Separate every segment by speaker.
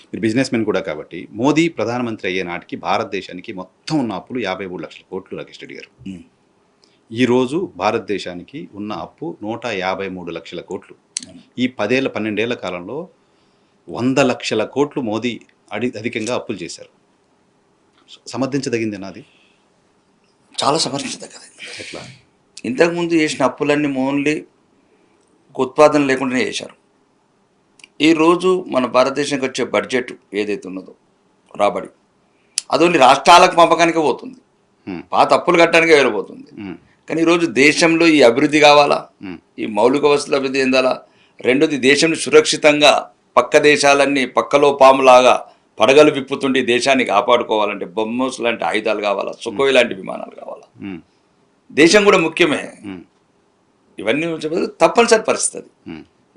Speaker 1: మీరు business men కూడా కాబట్టి మోదీ ప్రధానమంత్రి అయ్యే నాటికి భారతదేశానికి మొత్తం ఉన్న అప్పులు 53,00,000 కోట్లు రాకేష్ రెడ్డి గారు. ఈరోజు భారతదేశానికి ఉన్న అప్పు 153,00,000 కోట్లు. ఈ 12 కాలంలో 100,00,000 కోట్లు మోదీ అధికంగా అప్పులు చేశారు. సమర్థించదగింది నాది
Speaker 2: చాలా సమర్థించదగ్గది.
Speaker 1: ఎట్లా?
Speaker 2: ఇంతకుముందు చేసిన అప్పులన్నీ ఓన్లీ ఉత్పాదన లేకుండానే చేశారు. ఈరోజు మన భారతదేశానికి వచ్చే బడ్జెట్ ఏదైతే ఉన్నదో రాబడి అది ఓన్లీ రాష్ట్రాలకు పంపకానికే పోతుంది, పాత అప్పులు కట్టడానికే వెళ్ళిపోతుంది. కానీ ఈరోజు దేశంలో ఈ అభివృద్ధి కావాలా, ఈ మౌలిక వసతుల అభివృద్ధి చెందాలా, రెండోది దేశంలో సురక్షితంగా పక్క దేశాలన్నీ పక్కలో పాములాగా పడగలు విప్పుతుండి దేశాన్ని కాపాడుకోవాలంటే బొమ్మోస్ లాంటి ఆయుధాలు కావాలా, సుకోయ్ లాంటి విమానాలు కావాలా. దేశం కూడా ముఖ్యమే, ఇవన్నీ తప్పనిసరి పరిస్థితి.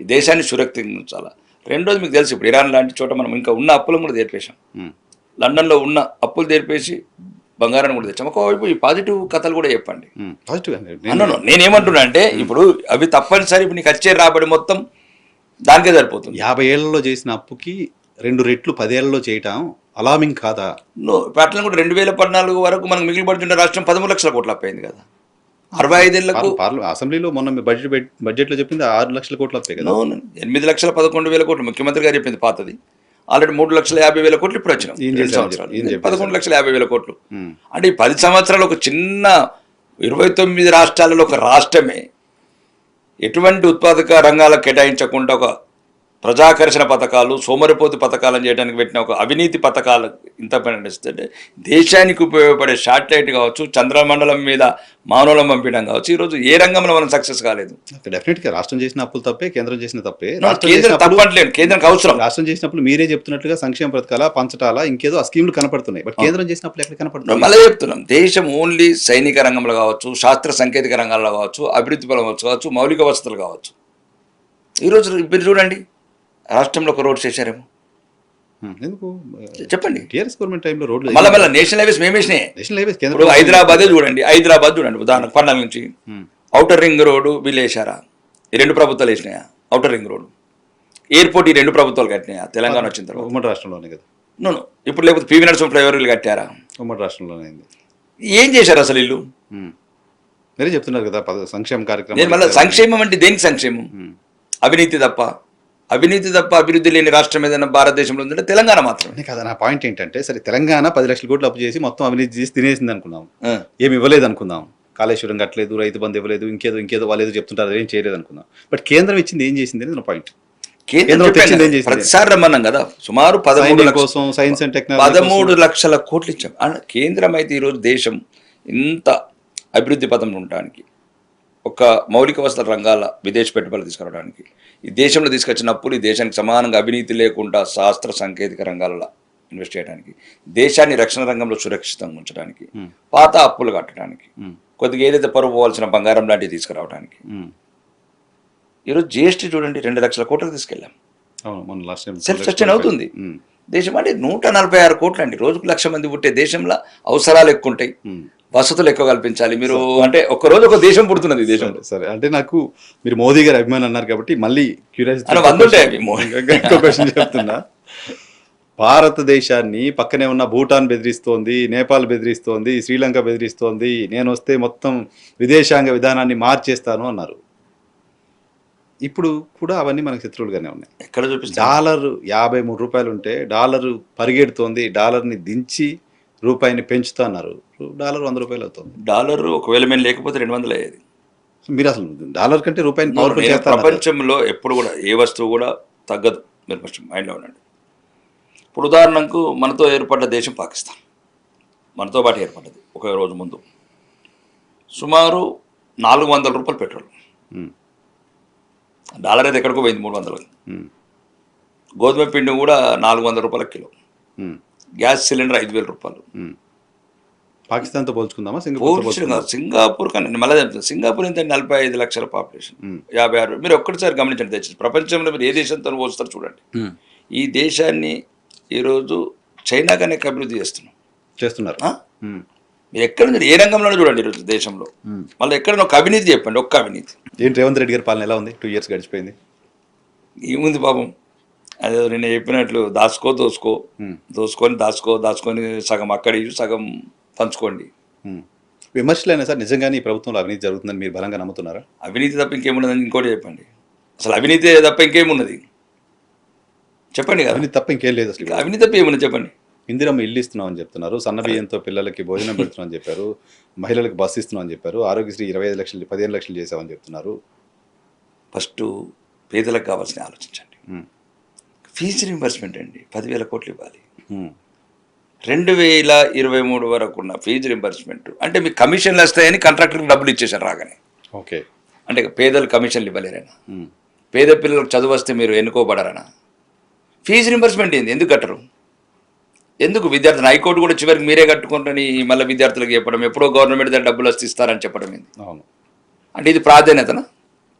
Speaker 2: ఈ దేశాన్ని సురక్షితంగా ఉంచాలా. రెండోది మీకు తెలుసు, ఇప్పుడు ఇరాన్ లాంటి చోట మనం ఇంకా ఉన్న అప్పులను కూడా తీర్పేశాం. లండన్లో ఉన్న అప్పులు తీర్పేసి బంగారాన్ని కూడా తెచ్చాం. ఒకవైపు ఈ పాజిటివ్ కథలు కూడా చెప్పండి. అన్నాను నేనేమంటున్నా అంటే ఇప్పుడు అవి తప్పనిసరి నీకు వచ్చే రాబడి మొత్తం దానికే సరిపోతుంది.
Speaker 1: 50 ఏళ్లలో చేసిన అప్పుకి 2 రెట్లు 10 ఏళ్లలో చేయటం అలామింగ్ కాదా?
Speaker 2: అట్లా కూడా 2014 వరకు మనకు మిగిలి పడుతున్న రాష్ట్రం 13,00,000 కోట్లు అప్పయింది కదా. 65 ఏళ్లకు
Speaker 1: అసెంబ్లీలో మొన్న బడ్జెట్లో చెప్పింది 6,00,000 కోట్లు అప్పే కదా.
Speaker 2: 8,11,000 కోట్లు ముఖ్యమంత్రి గారు చెప్పింది పాతది. ఆల్రెడీ 3,50,000 కోట్లు ఇప్పుడు వచ్చినాం. 11,50,000 కోట్లు అంటే ఈ 10 సంవత్సరాలు ఒక చిన్న 29 రాష్ట్రాలలో ఒక రాష్ట్రమే ఎటువంటి ఉత్పాదక రంగాలకు కేటాయించకుండా ఒక ప్రజాకర్షణ పథకాలు, సోమరిపోతు పథకాలను చేయడానికి పెట్టిన ఒక అవినీతి పథకాలు ఇంత పనిస్తే దేశానికి ఉపయోగపడే శాటిలైట్ కావచ్చు, చంద్రమండలం మీద మానవులను పంపించడం కావచ్చు, ఈరోజు ఏ రంగంలో మనం సక్సెస్ కాలేదు.
Speaker 1: డెఫినెట్గా రాష్ట్రం చేసిన అప్పులు తప్పే, కేంద్రం చేసిన తప్పే.
Speaker 2: కేంద్రం తప్పట్లేదు, కేంద్రానికి అవసరం.
Speaker 1: రాష్ట్రం చేసినప్పుడు మీరే చెప్తున్నట్టుగా సంక్షేమ పథకాల పంచటాల ఇంకేదో ఆ స్కీమ్లు కనపడుతున్నాయి, బట్ కేంద్రం చేసినప్పుడు ఎక్కడ కనపడుతున్నాయి?
Speaker 2: మళ్ళీ చెప్తున్నాం, దేశం ఓన్లీ సైనిక రంగంలో కావచ్చు, శాస్త్ర సాంకేతిక రంగాల్లో కావచ్చు, అభివృద్ధి పరంగా కావచ్చు, మౌలిక వసతులు కావచ్చు. ఈరోజు ఇప్పుడు చూడండి రాష్ట్రంలో ఒక రోడ్స్ వేసారేమో,
Speaker 1: ఎందుకు
Speaker 2: చెప్పండి.
Speaker 1: టీఆర్ఎస్ గవర్నమెంట్ టైంలో రోడ్లు
Speaker 2: మళ్ళీ నేషనల్ హైవేస్ మేమేసినాయి.
Speaker 1: నేషనల్ హైవేస్
Speaker 2: హైదరాబాద్ చూడండి ఉదాహరణకు పండాల నుంచి ఔటర్ రింగ్ రోడ్డు వీళ్ళు వేసారా? ఈ 2 ప్రభుత్వాలు వేసినాయా ఔటర్ రింగ్ రోడ్డు? ఎయిర్పోర్ట్ ఈ 2 ప్రభుత్వాలు కట్టినాయా? తెలంగాణ వచ్చిన తర్వాత
Speaker 1: ఉమ్మడి రాష్ట్రంలోనే కదా.
Speaker 2: ఇప్పుడు లేకపోతే పివి నరసింహ ఫ్లైఓవర్ వీళ్ళు కట్టారా?
Speaker 1: ఉమ్మడి రాష్ట్రంలోనే అయింది.
Speaker 2: ఏం చేశారు అసలు వీళ్ళు?
Speaker 1: మీరే చెప్తున్నారు కదా సంక్షేమ కార్యక్రమం.
Speaker 2: నేను మళ్ళీ సంక్షేమం అంటే దేనికి సంక్షేమం? అవినీతి తప్ప అభివృద్ధి లేని రాష్ట్రం ఏదైనా భారతదేశంలో ఉందంటే తెలంగాణ మాత్రమే
Speaker 1: కదా. నా పాయింట్ ఏంటంటే, సరే తెలంగాణ 10,00,000 కోట్లు అప్పు చేసి మొత్తం అవినీతి చేసి తినేసింది అనుకుందాం, ఏమి ఇవ్వలేదు అనుకుందాం, కాళేశ్వరం కట్టలేదు, రైతు బంధు ఇవ్వలేదు, ఇంకేదో వాళ్ళు ఏదో చెప్తుంటారు, ఏం చేయలేదు అనుకుందాం. బట్ కేంద్రం ఇచ్చింది ఏం చేసింది అనేది నా పాయింట్.
Speaker 2: ప్రతిసారి రమ్మన్నాం కదా, సుమారు 13 లక్షల కోట్లు ఇచ్చాం. కేంద్రం అయితే ఈరోజు దేశం ఇంత అభివృద్ధి పథంలో ఉండడానికి, ఒక మౌలిక వసతుల రంగాల విదేశీ పెట్టుబడులు తీసుకురావడానికి, ఈ దేశంలో తీసుకొచ్చినప్పుడు ఈ దేశానికి సమానంగా అవినీతి లేకుండా శాస్త్ర సాంకేతిక రంగాలలో ఇన్వెస్ట్ చేయడానికి, దేశాన్ని రక్షణ రంగంలో సురక్షితంగా ఉంచడానికి, పాత అప్పులు కట్టడానికి, కొద్దిగా ఏదైతే పరువు పోవాల్సిన బంగారం లాంటివి తీసుకురావడానికి. ఈరోజు జిఎస్టీ చూడండి 2 లక్షల కోట్లకు తీసుకెళ్ళాం. సెల్ఫ్ సస్టైన్ అవుతుంది దేశం. అంటే 146 కోట్లు అండి. రోజుకు 1,00,000 మంది పుట్టే దేశంలో అవసరాలు ఎక్కువ ఉంటాయి, వసతులు ఎక్కువ కల్పించాలి. మీరు అంటే ఒక్కరోజు ఒక దేశం పుడుతున్నది దేశంలో.
Speaker 1: సరే, అంటే నాకు మీరు మోదీ గారు అభిమాని అన్నారు కాబట్టి మళ్ళీ క్వశ్చన్ చెప్తున్నా. భారతదేశాన్ని పక్కనే ఉన్న భూటాన్ బెదిరిస్తోంది, నేపాల్ బెదిరిస్తోంది, శ్రీలంక బెదిరిస్తోంది, నేను వస్తే మొత్తం విదేశాంగ విధానాన్ని మార్చేస్తాను అన్నారు. ఇప్పుడు కూడా అవన్నీ మనకు శత్రువులుగానే ఉన్నాయి.
Speaker 2: ఎక్కడ చూపిస్తే
Speaker 1: డాలర్ 53 రూపాయలు ఉంటే డాలర్ పరిగెడుతోంది, డాలర్ని దించి రూపాయిని పెంచుతా అన్నారు. డాలర్ 100 రూపాయలు అవుతుంది.
Speaker 2: డాలర్ ఒకవేళ మేము లేకపోతే 200 అయ్యేది.
Speaker 1: మీరు అసలు డాలర్ కంటే రూపాయిని
Speaker 2: ప్రపంచంలో ఎప్పుడు కూడా ఏ వస్తువు కూడా తగ్గదు. మీరు ఫస్ట్ మైండ్లో ఉండండి. ఇప్పుడు ఉదాహరణకు మనతో ఏర్పడ్డ దేశం పాకిస్తాన్, మనతో పాటు ఏర్పడ్డది ఒక రోజు ముందు. సుమారు 400 రూపాయలు పెట్రోల్. డాలర్ అయితే ఎక్కడికో పోయింది 300. గోధుమ పిండి కూడా 400 రూపాయల కిలో. గ్యాస్ సిలిండర్ 5,000 రూపాయలు.
Speaker 1: పాకిస్తాన్తో పోల్చుకుందామా?
Speaker 2: సింగపూర్ కానీ మళ్ళీ చెప్తాను, సింగపూర్ ఎంత 45 లక్షల పాపులేషన్, 56. మీరు ఒక్కటిసారి గమనించండి తెచ్చి ప్రపంచంలో మీరు ఏ దేశంతో పోల్చుతారు చూడండి. ఈ దేశాన్ని ఈరోజు చైనా కన్నా అభివృద్ధి చేస్తున్నారు. మీరు ఎక్కడ ఏ రంగంలోనే చూడండి ఈరోజు దేశంలో. మళ్ళీ ఎక్కడ ఒక అవినీతి చెప్పండి, ఒక్క అవినీతి.
Speaker 1: ఏంటి రేవంత్ రెడ్డి గారి పాలన ఎలా ఉంది? 2 years గడిచిపోయింది.
Speaker 2: ఏముంది పాపం, అదే నేను చెప్పినట్లు దోసుకో దాచుకొని సగం అక్కడ సగం పంచుకోండి.
Speaker 1: విమర్శలైనా సార్ నిజంగానే ఈ ప్రభుత్వంలో అవినీతి జరుగుతుందని మీరు బలంగా నమ్ముతున్నారా?
Speaker 2: అవినీతి తప్ప ఇంకేమున్నదని ఇంకోటి చెప్పండి. అసలు అవినీతి తప్ప ఇంకేమున్నది చెప్పండి కదా.
Speaker 1: అవినీతి తప్ప ఇంకేం లేదు అసలు.
Speaker 2: అవినీతి తప్ప ఏమున్నది చెప్పండి.
Speaker 1: ఇందిరమ్మ ఇల్లు ఇస్తున్నాం అని చెప్తున్నారు, సన్న బియ్యంతో పిల్లలకి భోజనం పెడుతున్నాం అని చెప్పారు, మహిళలకు బస్సు ఇస్తున్నాం అని చెప్పారు, ఆరోగ్యశ్రీ 25 లక్షలు 15 లక్షలు చేసామని చెప్తున్నారు.
Speaker 2: ఫస్ట్ పేదలకు కావాల్సిన ఆలోచించండి. ఫీజు రింబర్స్మెంట్ అండి 10,000 కోట్లు ఇవ్వాలి. 2023 వరకు ఉన్న ఫీజు రింబర్స్మెంట్ అంటే మీకు కమిషన్లు వస్తాయని కాంట్రాక్టర్కి డబ్బులు ఇచ్చేసారు రాగానే.
Speaker 1: ఓకే,
Speaker 2: అంటే పేదలు కమిషన్లు ఇవ్వలేరైనా, పేద పిల్లలకు చదువు వస్తే మీరు ఎన్నుకోబడరనా? ఫీజు రింబర్స్మెంట్ ఏంది, ఎందుకు కట్టరు? ఎందుకు విద్యార్థులు హైకోర్టు కూడా చివరికి మీరే కట్టుకుంటారని మళ్ళీ విద్యార్థులకు చెప్పడం, ఎప్పుడో గవర్నమెంట్ దగ్గర డబ్బులు వస్తే ఇస్తారని చెప్పడం ఏంది?
Speaker 1: అవును,
Speaker 2: అంటే ఇది ప్రాధాన్యతనా?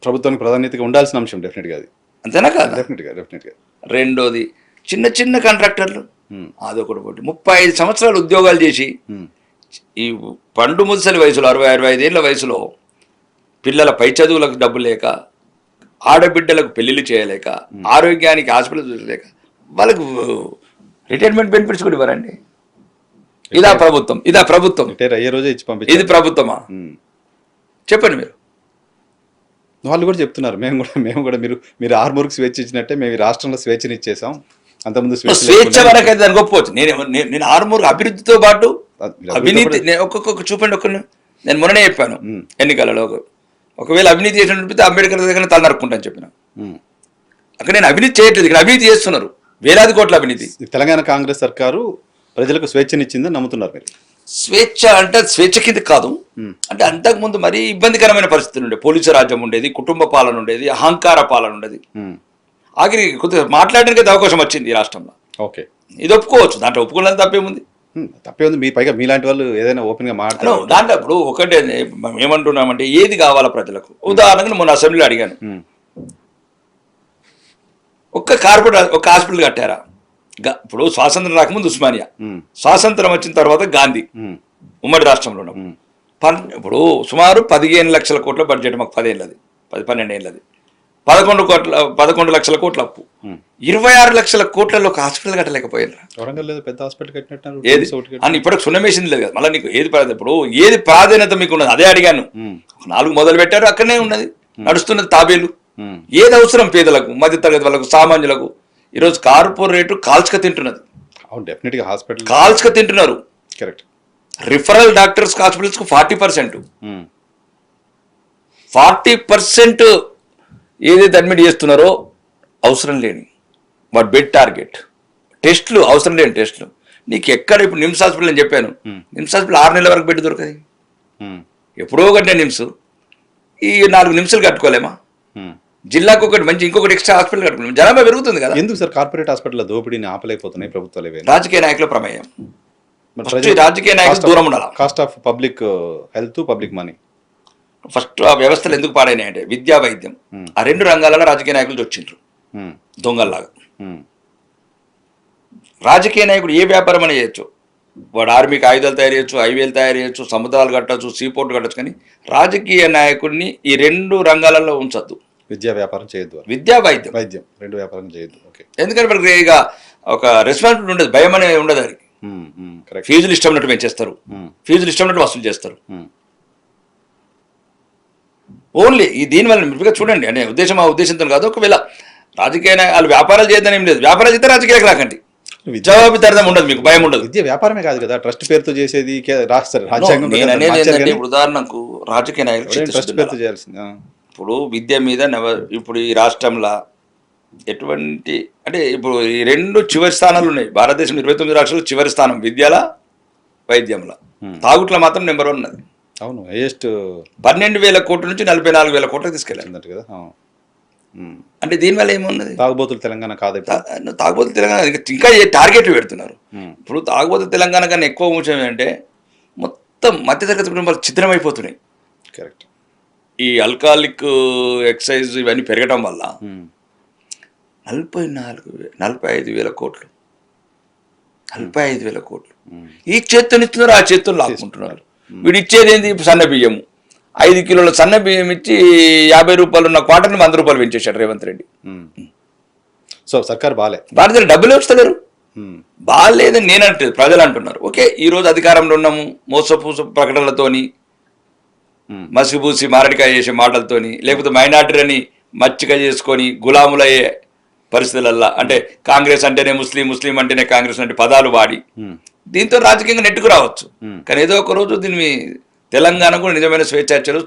Speaker 1: ప్రభుత్వానికి ప్రాధాన్యతగా ఉండాల్సిన అంశం డెఫినెట్గా అది.
Speaker 2: అంతేనా కాదు?
Speaker 1: డెఫినెట్గా.
Speaker 2: రెండోది చిన్న కాంట్రాక్టర్లు, అదొకటి పోటీ 35 సంవత్సరాలు ఉద్యోగాలు చేసి ఈ పండు ముసలి వయసులో 60-65 ఏళ్ళ వయసులో పిల్లల పై చదువులకు డబ్బు లేక, ఆడబిడ్డలకు పెళ్లిళ్ళు చేయలేక, ఆరోగ్యానికి హాస్పిటల్ చూడలేక వాళ్ళకు రిటైర్మెంట్ బెనిఫిట్స్ కూడా ఇవ్వరండి. ఇదా ప్రభుత్వం?
Speaker 1: రిటైర్ అయ్యే రోజే ఇచ్చి పంపించారు.
Speaker 2: ఇది ప్రభుత్వమా? చెప్పండి మీరు.
Speaker 1: వాళ్ళు కూడా చెప్తున్నారు, మేము కూడా మీరు ఆర్మూర్కి స్వేచ్ఛ ఇచ్చినట్టే మేము ఈ రాష్ట్రంలో స్వేచ్ఛని ఇచ్చేసాం, అంతకుముందు
Speaker 2: స్వేచ్ఛ వరకు అయితే దాన్ని గొప్పవచ్చు. నేను ఆర్మూర్ అభివృద్ధితో పాటు అవినీతి ఒక్కొక్క చూపండి. నేను మొన్ననే చెప్పాను ఎన్నికలలో, ఒకవేళ అవినీతి చేసినట్టు అంబేద్కర్ దగ్గర తల నరుక్కుంటాను చెప్పిన. అక్కడ నేను అవినీతి చేయట్లేదు, ఇక్కడ అవినీతి చేస్తున్నారు, వేలాది కోట్ల అవినీతి.
Speaker 1: తెలంగాణ కాంగ్రెస్ సర్కారు ప్రజలకు స్వేచ్ఛనిచ్చిందని నమ్ముతున్నారు మీరు?
Speaker 2: స్వేచ్ఛ అంటే స్వేచ్ఛ కింద కాదు, అంటే అంతకుముందు మరీ ఇబ్బందికరమైన పరిస్థితులు ఉండేవి. పోలీసు రాజ్యం ఉండేది, కుటుంబ పాలన ఉండేది, అహంకార పాలన ఉండేది. ఆఖరి కొద్దిగా మాట్లాడడానికి అవకాశం వచ్చింది ఈ రాష్ట్రంలో.
Speaker 1: ఓకే,
Speaker 2: ఇది ఒప్పుకోవచ్చు, దాంట్లో ఒప్పుకోవాలని తప్పేముంది?
Speaker 1: తప్పేముంది? మీ పైగా మీలాంటి వాళ్ళు ఏదైనా ఓపెన్గా మాట్లాడారు
Speaker 2: దాంట్లో. ఇప్పుడు ఒకటే ఏమంటున్నామంటే ఏది కావాలా ప్రజలకు. ఉదాహరణకు మొన్న అసెంబ్లీలో అడిగాను, ఒక్క కార్పొరేట్ ఒక హాస్పిటల్ కట్టారా? ఇప్పుడు స్వాతంత్రం రాకముందు ఉస్మానియా, స్వాతంత్రం వచ్చిన తర్వాత గాంధీ, ఉమ్మడి రాష్ట్రంలో ఉన్నాం. ఇప్పుడు సుమారు 15 లక్షల కోట్ల బడ్జెట్ మాకు 10 ఏళ్ళది, 12 ఏళ్ళది, 11 లక్షల కోట్ల అప్పు, 26 లక్షల కోట్లలో ఒక హాస్పిటల్ కట్టలేకపోయినరా?
Speaker 1: పెద్ద హాస్పిటల్ కట్టినట్టు
Speaker 2: ఏది అని ఇప్పటికి సున్నమేసింది లేదు కదా. మళ్ళీ నీకు ఏది ఇప్పుడు ఏది ప్రాధాన్యత మీకు ఉన్నది అదే అడిగాను. 4 మొదలు పెట్టారు, అక్కడనే ఉన్నది నడుస్తున్నది తాబేలు. ఏది అవసరం పేదలకు, మధ్యతరగతి వాళ్ళకు, సామాన్యులకు? ఈరోజు కార్పొరేట్ కాల్చుక తింటున్నది.
Speaker 1: డెఫినెట్గా హాస్పిటల్
Speaker 2: కాల్చుక తింటున్నారు.
Speaker 1: కరెక్ట్.
Speaker 2: రిఫరల్ డాక్టర్స్ హాస్పిటల్స్కు 40% ఏదైతే అడ్మిట్ చేస్తున్నారో అవసరం లేని వాడు బెడ్ టార్గెట్ టెస్టులు, అవసరం లేని టెస్టులు. నీకు ఎక్కడ ఇప్పుడు నిమ్స్ హాస్పిటల్ అని చెప్పాను, నిమ్స్ హాస్పిటల్ 6 నెలల వరకు బెడ్ దొరకదు. ఎప్పుడో ఒకటి నిమ్స్, ఈ 4 నిమిషాలు కట్టుకోలేమా? జిల్లాకు ఒకటి మంచి ఇంకొకటి ఎక్స్ట్రా హాస్పిటల్ కట్టుకోలేము, జనాభా పెరుగుతుంది కదా.
Speaker 1: ఎందుకు సార్ కార్పొరేట్ హాస్పిటల్ దోపిడీని ఆపలేకపోతున్నాయి ప్రభుత్వాలు?
Speaker 2: రాజకీయ నాయకుల ప్రమేయం. రాజకీయ నాయకులు దూరం ఉండాలి.
Speaker 1: Cost of public health, public money.
Speaker 2: First ఆ వ్యవస్థలు ఎందుకు పాడైనాయి అంటే విద్యా, వైద్యం, ఆ 2 రంగాలలో రాజకీయ నాయకులు వచ్చిండ్రు దొంగల్లాగా. రాజకీయ నాయకుడు ఏ వ్యాపారం అని చేయొచ్చు, వాడు ఆర్మీకి ఆయుధాలు తయారు చేయొచ్చు, హైవేలు తయారు చేయొచ్చు, సముద్రాలు కట్టచ్చు, సీపోర్ట్ కట్టచ్చు. కానీ రాజకీయ నాయకుడిని ఈ 2 రంగాలలో ఉంచద్దు.
Speaker 1: విద్యా వ్యాపారం చేయొద్దు,
Speaker 2: విద్యా వైద్యం
Speaker 1: 2 వ్యాపారం చేయొద్దు. ఓకే,
Speaker 2: ఎందుకంటే మనకి ఇక ఒక రెస్పాన్సిబిలిటీ ఉండదు, భయం అనేది ఉండదు. అది ఫీజులు ఇష్టం ఉన్నట్టు పెంచేస్తారు, ఫీజులు ఇష్టం ఉన్నట్టు వసూలు చేస్తారు. ఓన్లీ ఈ దీనివల్ల మీరు చూడండి, అంటే ఉద్దేశం ఆ ఉద్దేశంతో కాదు. ఒకవేళ రాజకీయ వాళ్ళు వ్యాపారాలు చేయదని ఏం లేదు, వ్యాపారాలు చేస్తే రాజకీయాలకు రాకండి, జవాబుదారితనం ఉండదు, మీకు భయం ఉండదు.
Speaker 1: విద్య వ్యాపారమే కాదు కదా, ట్రస్ట్ పేరుతో చేసేది రాజ్యాంగం.
Speaker 2: ఉదాహరణకు రాజకీయ నాయకులు
Speaker 1: ట్రస్ట్ పేరుతో చేయాల్సింది.
Speaker 2: ఇప్పుడు విద్య మీద ఇప్పుడు ఈ రాష్ట్రంలో ఎటువంటి అంటే ఇప్పుడు ఈ 2 చివరి స్థానాలు ఉన్నాయి. భారతదేశం 29 రాష్ట్రాలు చివరి స్థానం విద్యల, వైద్యంలో. తాగుట్ల మాత్రం నెంబర్ 1 ఉన్నది.
Speaker 1: అవును, హైయెస్ట్
Speaker 2: 12,000 కోట్ల నుంచి 44,000 కోట్లకు తీసుకెళ్ళారు కదా. అంటే దీనివల్ల ఏమున్నది?
Speaker 1: తాగుబోతులు తెలంగాణ కాదు,
Speaker 2: తాగుబోతులు తెలంగాణ ఇంకా టార్గెట్లు పెడుతున్నారు. ఇప్పుడు తాగుబోతులు తెలంగాణ కన్నా ఎక్కువ ముఖ్యం ఏంటంటే మొత్తం మధ్యతరగతి కుటుంబాలు ఛిద్రమైపోతున్నాయి.
Speaker 1: కరెక్ట్.
Speaker 2: ఈ ఆల్కహాలిక్ ఎక్సైజ్ ఇవన్నీ పెరగడం వల్ల 45,000 కోట్లు, 45,000 కోట్లు ఈ చేత్తో ఇస్తున్నారు, ఆ చేత్తో లాక్కుంటున్నారు. వీడు ఇచ్చేది ఏంది? సన్న బియ్యము 5 కిలోల సన్న బియ్యం ఇచ్చి 50 రూపాయలు ఉన్న క్వార్టర్ని 100 రూపాయలు పెంచేశాడు రేవంత్ రెడ్డి.
Speaker 1: సో సర్కార్ బాలే.
Speaker 2: భారతీయులు డబ్బులు వస్తలేరు, బాగాలేదని నేను అంటే ప్రజలు అంటున్నారు. ఓకే, ఈ రోజు అధికారంలో ఉన్నాము, మోసపూస ప్రకటనలతోని, మసిబూసి మారడికాయ చేసే మాటలతోని, లేకపోతే మైనార్టీలని మచ్చిక చేసుకొని గులాములయ్యే పరిస్థితులల్లా, అంటే కాంగ్రెస్ అంటేనే ముస్లిం, ముస్లిం అంటేనే కాంగ్రెస్ అంటే పదాలు వాడి దీంతో రాజకీయంగా నెట్టుకు రావచ్చు. కానీ ఏదో ఒక రోజు దీన్ని తెలంగాణ కూడా నిజమైన స్వేచ్ఛాచరు